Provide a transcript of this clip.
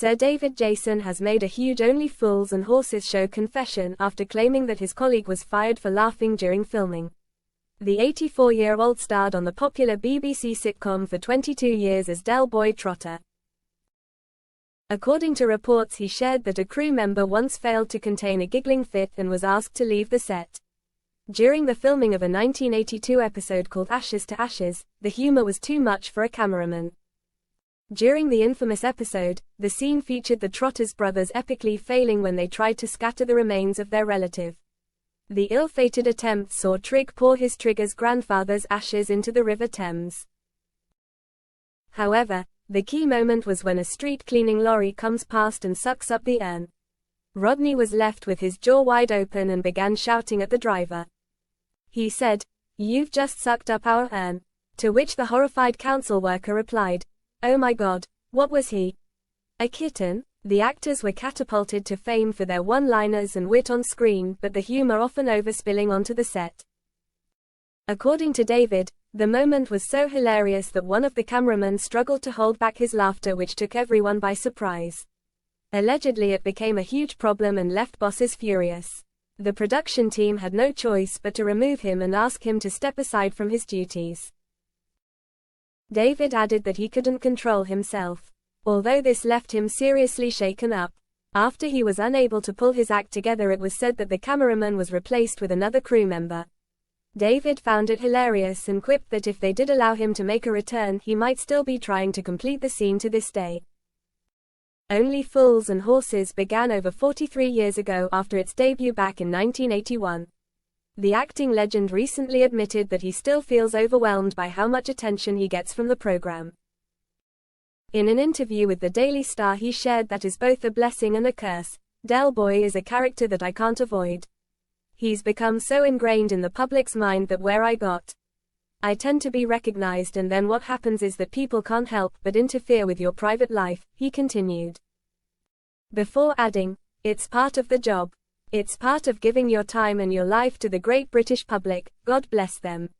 Sir David Jason has made a huge Only Fools and Horses show confession after claiming that his colleague was fired for laughing during filming. The 84-year-old starred on the popular BBC sitcom for 22 years as Del Boy Trotter. According to reports, he shared that a crew member once failed to contain a giggling fit and was asked to leave the set. During the filming of a 1982 episode called Ashes to Ashes, the humor was too much for a cameraman. During the infamous episode, the scene featured the Trotters brothers epically failing when they tried to scatter the remains of their relative. The ill-fated attempt saw Trig pour his Trigger's grandfather's ashes into the River Thames. However, the key moment was when a street-cleaning lorry comes past and sucks up the urn. Rodney was left with his jaw wide open and began shouting at the driver. He said, "You've just sucked up our urn." To which the horrified council worker replied, "Oh my God, what was he? A kitten?" The actors were catapulted to fame for their one-liners and wit on screen, but the humor often overspilling onto the set. According to David, the moment was so hilarious that one of the cameramen struggled to hold back his laughter, which took everyone by surprise. Allegedly, it became a huge problem and left bosses furious. The production team had no choice but to remove him and ask him to step aside from his duties. David added that he couldn't control himself, although this left him seriously shaken up. After he was unable to pull his act together, it was said that the cameraman was replaced with another crew member. David found it hilarious and quipped that if they did allow him to make a return, he might still be trying to complete the scene to this day. Only Fools and Horses began over 43 years ago after its debut back in 1981. The acting legend recently admitted that he still feels overwhelmed by how much attention he gets from the program. In an interview with the Daily Star, he shared that is both a blessing and a curse. Del Boy is a character that I can't avoid. He's become so ingrained in the public's mind that where I got, I tend to be recognized, and then what happens is that people can't help but interfere with your private life, he continued. Before adding, "It's part of the job. It's part of giving your time and your life to the great British public, God bless them."